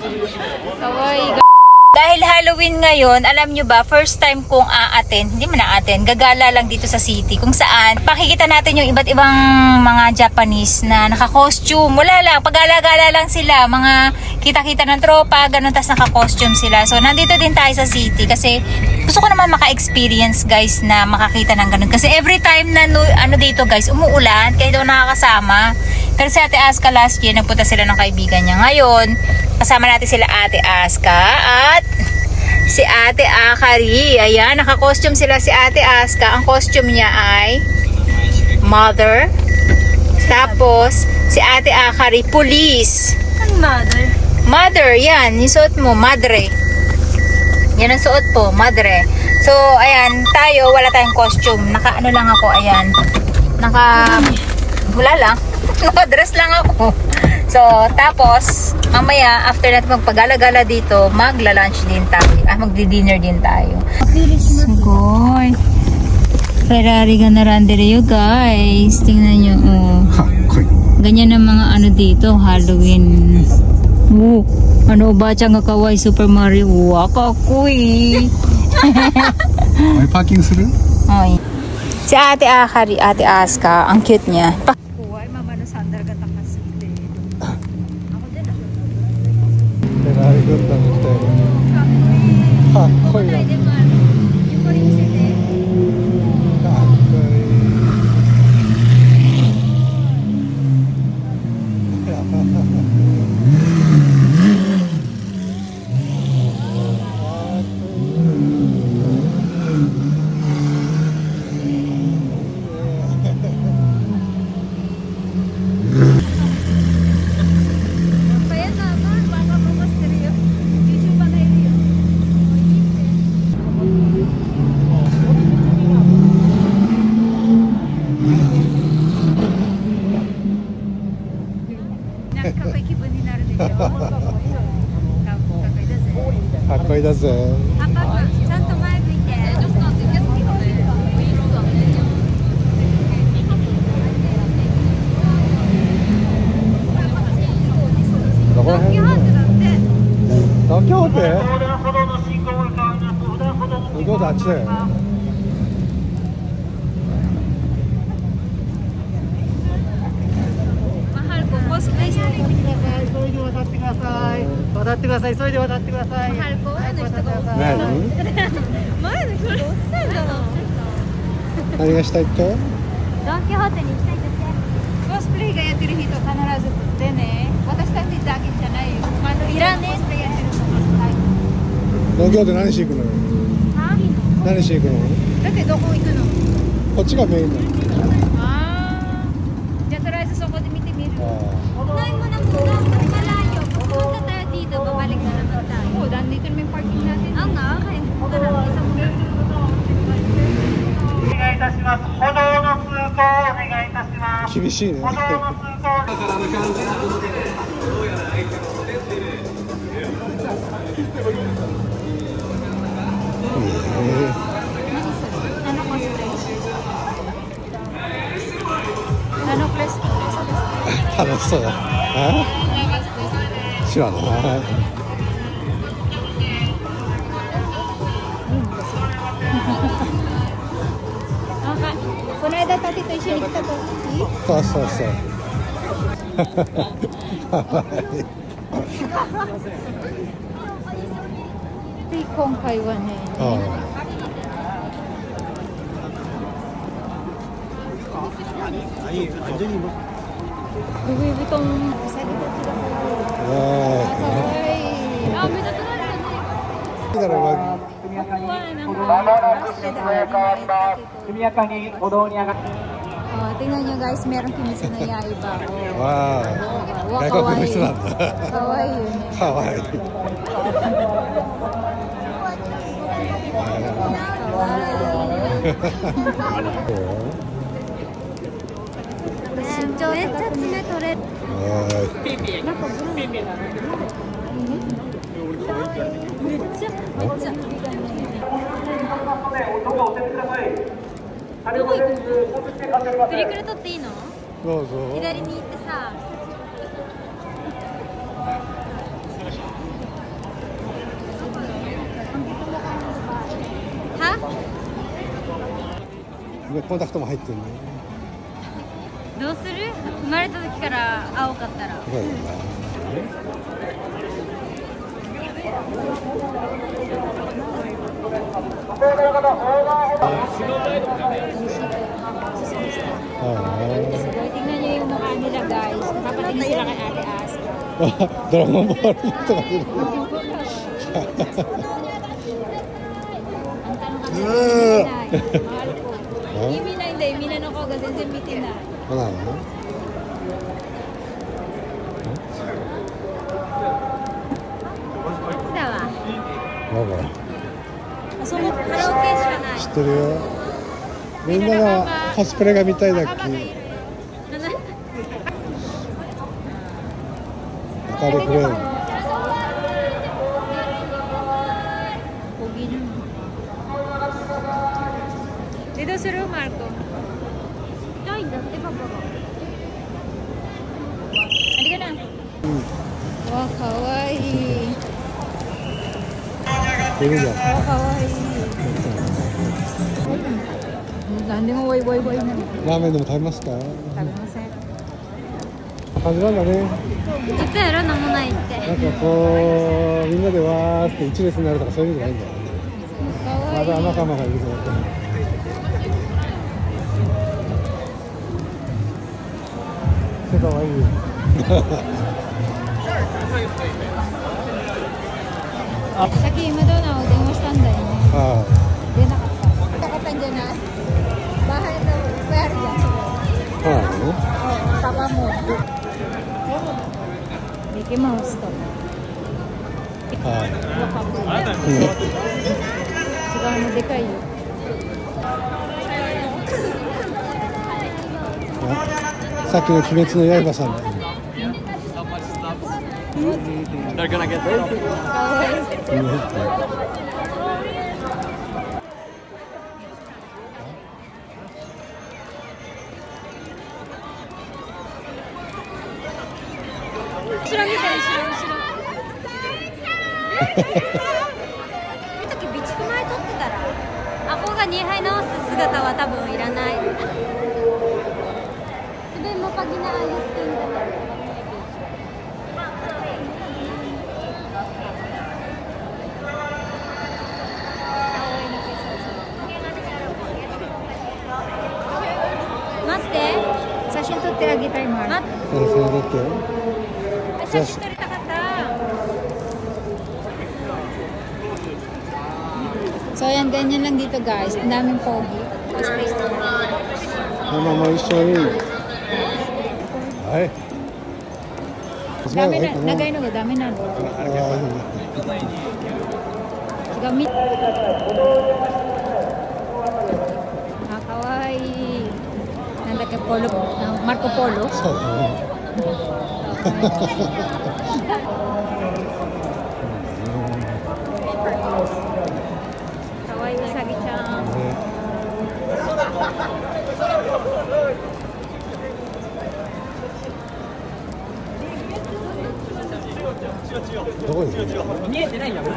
Kawaii. Dahil Halloween ngayon, alam nyo ba, first time kong a-attend, hindi man a-attend, gagala lang dito sa city, kung saan pakikita natin yung iba't ibang mga Japanese na naka-costume. Wala lang, pagala-gala lang sila, mga kita-kita ng tropa, ganun, tas naka-costume sila. So, nandito din tayo sa city kasi gusto ko naman maka-experience, guys, na makakita ng ganun. Kasi every time na ano dito, guys, umuulan, kaya daw nakakasama. Pero si Ate Aska last year, nagpunta sila ng kaibigan niya. Ngayon, kasama natin sila Ate Aska at si Ate Akari. Ayan, naka-costume sila si Ate Aska. Ang costume niya ay mother. Tapos, si Ate Akari, police. Ano mother? Mother, yan. Yung suot mo, madre. Yan ang suot po, madre. So, ayan, tayo, wala tayong costume. Naka-ano lang ako, ayan. Wala lang. Naka-dress lang ako. So, tapos, mamaya, after natin magpagala-gala dito, magla-lunch din tayo. Magdi-dinner din tayo. Sugoy. Ferrari ga narandere yo, guys. Tingnan nyo, oh. Ganyan ang mga ano dito, Halloween. Oh, ano ba siya nga kawaii Super Mario? Wow, kakuy. May parking suru? Ay. Si Ate Akari, Ate Aska, ang cute niya. Ferrari ganda nito. Ha, koi na. Kakoi da ze.何がしたいって？ドン・キホーテに行きたいですね。コスプレイがやってる人必ずでね、私たちだけじゃないよ。いらねえってやってる人もいる。ドン・キホーテ何しに行くのよ？何しに行くの？だってどこ行くの？こっちがメインだよ。ああ。じゃあとりあえずそこで見てみる。Unahin mo ng muna, mas malayo. Pupunta tayo dito, babalik na naman tayo. Oo, nandito naman yung parking natin. Oo nga, kaya pupunta natin isang muna. 厳しいね。楽しそうだ。知らない。この間タテと一緒に来た時。そうそうそう。で今回はね。ルイ・ヴィトン。あ、めっちゃ取られたね。だから。速やかに歩道に上がって。Tingnan nyo guys, meron Kimetsu no Yaiba. Wow. 外国の人なんだ。かわいいよね。かわいい。身長めっちゃ爪取れる。なんかブルー。めっちゃ。どこ行くの？プリクル取っていいの？どうぞ。左に行ってさ。でコンタクトも入ってるね。どうする？生まれた時から青かったら。そうだよな。So, tingnan nyo yung mukha nila guys. Nakapatingin sila kay Ate As. ドラゴンボールとか出る。 意味ないんだよ。意味なの方が全然見てない。そうなの？だわ。なんかそのカラオケしかない。知ってるよ。みんながコスプレが見たいだっけ。明るくれる。 Dito suruh Marco. Ay, dati pa ba? Halika na. Wow, kawaii. いるじゃん。 Wow, kawaii. 何でもワイワイワイなの。ラーメンでも食べますか？食べません。感じなんだね。言ったやろ、なんもないって。なんかこうみんなでわーって一列になるとかそういうのじゃないんだよね。まだ仲間がいると思って。かわいい。さっき今どうなの電話したんだよね。は出なかった。出なかったんじゃない。バハイのいっぱいあるじゃん。い。はパパも。ミッキーマウスと。い。はい。違うのでかいよ。さっきの鬼滅の刃さんだ。They're gonna get there. 後ろ見て、後ろ。時備蓄米取ってたら、アホが2杯直す姿は多分いらない。Sabi mo pag inaayos ko yung dalawa. Maste? 写真撮ってあげたいもん。Mat? それだって。 Sa story ta kata. So ayan, ganyan lang dito guys. Ang daming pogi. Mama mo一緒に。はい。Dami na, nagay no, dami na. Gamit. Ah, kawaii. Nanda kay Polo, Marco Polo. そうだね。Kawaii Usagi-chan. どこにいるの？見えてないよ。こ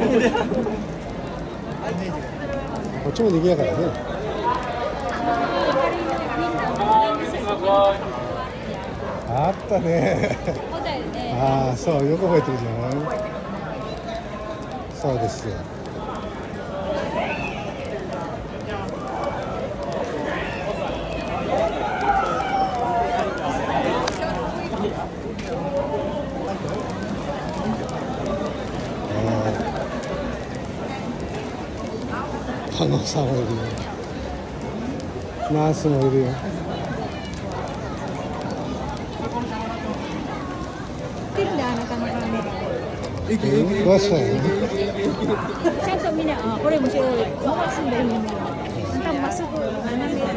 っちも賑やかだね。あったね。そうだよね。ああ、そう、よく覚えてるじゃない。そうですよ。看護さんもいるよ。ナースもいるよ。どうしたの？ちゃんとみんな、あ、これ面白い。回すんだよみんな。まっすぐ斜めやる。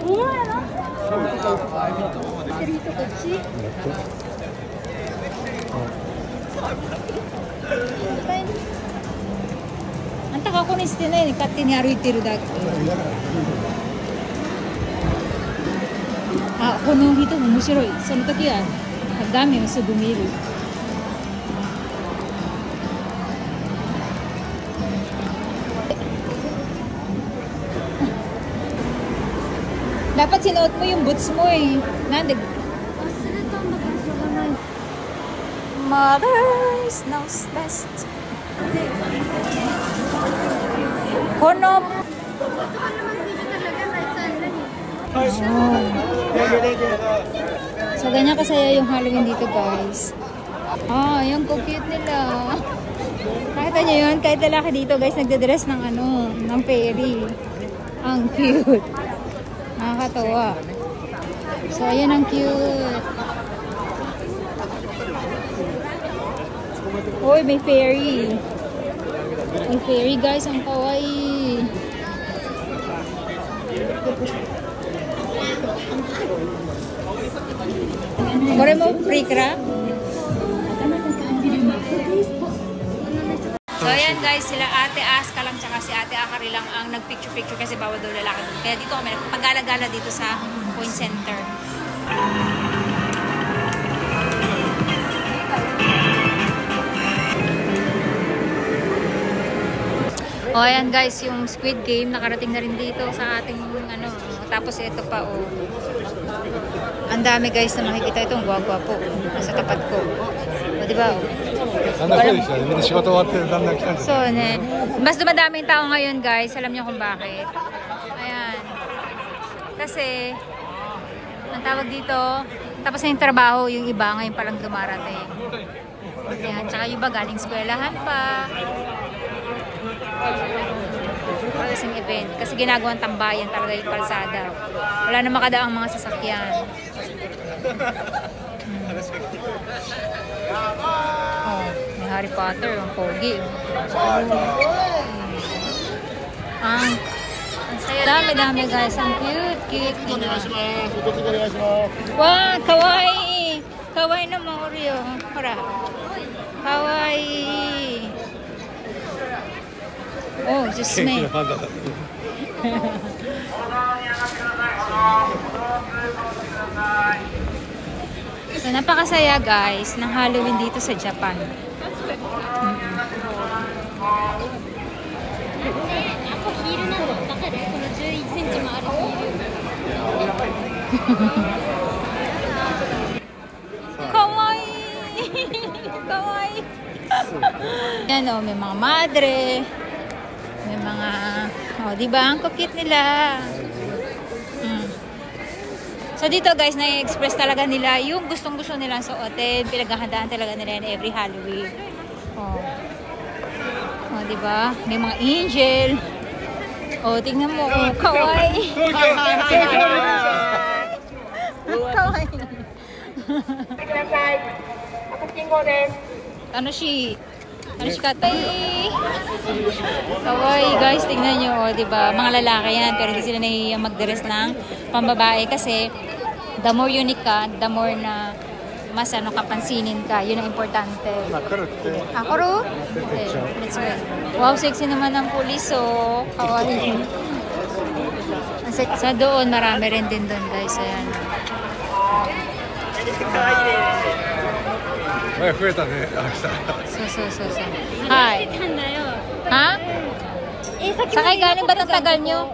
うわやな。てる人こっち。あんたがここに捨てないで勝手に歩いてるだけ。あ、この人も面白い。その時は画面をすぐ見る。Dapat sinuot mo yung boots mo eh. Nandig. Mother's knows best. Kono. So, ganyan kasaya yung Halloween dito, guys. Yung cute nila. Nakita nyo yun? Kahit lalaki dito, guys, nagdadress ng ng fairy. Ang cute. Nakakatawa. So, ayan ang cute. Uy, may fairy. May fairy, guys. Ang kawaii. Kore mo pre-craft? So ayan guys, sila Ate Aska lang tsaka si Ate Akari lang ang nagpicture-picture kasi bawal daw lalaki doon. Kaya dito kami nagpagala-gala dito sa Point Center. O ayan guys, yung Squid Game nakarating na rin dito sa ating tapos ito pa ang dami guys na makikita itong gwapo nasa tapat ko. O diba So mas dumadaming tao ngayon guys, alam niyo kung bakit. Ayan. Kasi ang tawag dito, tapos na yung trabaho, yung iba ngayon palang dumarating. Ayan, tsaka yung iba galing eskwelahan pa. Kasing event. Kasi ginagawang tambayan talaga yung kalsada. Wala na makadaang mga sasakyan. May Harry Potter, ang pogi. Ang saya. Dami-dami guys. Ang cute. Wow, kawaii. Kawaii na Mario. Hara. Kawaii. Oh, just me. So, napakasaya guys ng Halloween dito sa Japan. Kawaii! Kawaii! Yan o, may mga madre. May mga, diba? Ang cute nila. So dito guys, na-express talaga nila yung gustong-gusto nilang suotin. Pinaghahandaan talaga nila in every Halloween. Diba? May mga angel. Tingnan mo. Kawaii. Kawaii. Kawaii guys, tingnan nyo, diba? Mga lalaki yan, pero hindi sila nahihiyang mag-dress ng pambabae kasi the more unique ka, the more na mas kapansinin ka, yun ang importante. Akuro? Okay, let's wait. Wow, sexy naman ng pulis, kawaii. Sa doon, marami rin din doon guys, ayan. So. Hi. Ha? Sakay galing ba ng tagal nyo?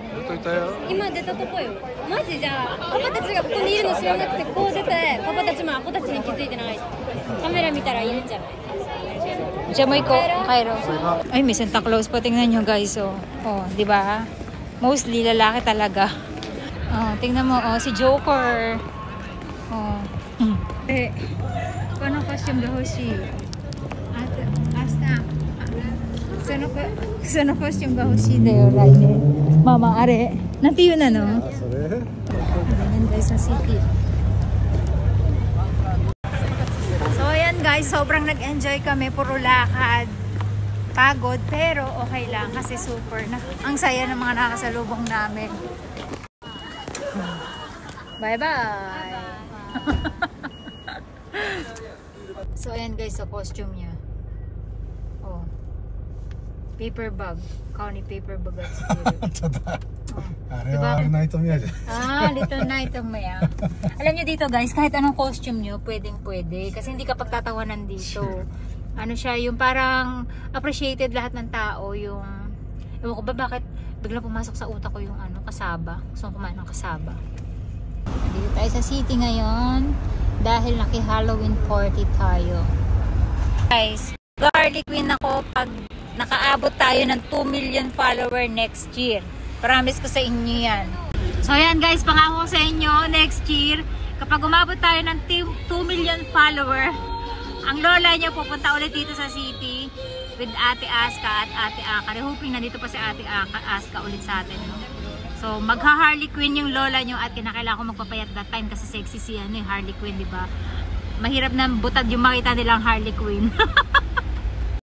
Diyan mo Cairo. Ay, may Santa Claus pa. Tingnan nyo guys. Di ba? Mostly lalaki talaga. Tingnan mo. Si Joker. Paano costume ga hoshi? Sono costume ga hoshi dayo, Raine. Mama, are. Nanti yun no? Ganyan guys sa city. So ayan guys, sobrang nag-enjoy kami. Puro lakad. Pagod, pero okay lang kasi super na. Ang saya ng mga nakasalubong namin. Bye-bye! So ayan guys, sa costume niya. Paper bag. Kauni paper bag at diba? Little Nightmare. Alam nyo dito guys, kahit anong costume nyo, pwede. Kasi hindi ka pagtatawanan dito. Ano siya, yung parang appreciated lahat ng tao. Yung, ewan ko ba bakit biglang pumasok sa utak ko yung kasaba. Gusto kong kumain ng kasaba. Dito tayo sa city ngayon dahil naki-Halloween party tayo. Guys, Harley Quinn ako pag nakaabot tayo ng 2 million follower next year. Promise ko sa inyo yan. So ayan guys, pangako sa inyo next year, kapag umabot tayo ng 2 million follower, ang lola niyo pupunta ulit dito sa city with Ate Aska at Ate Aka. Hoping nandito pa si Ate Aska ulit sa atin. No? So magha-Harley Quinn yung lola niyo at kinakailangan ko magpapayat that time kasi sexy si Harley Quinn, di ba? Mahirap na butad yung makita nilang Harley Quinn.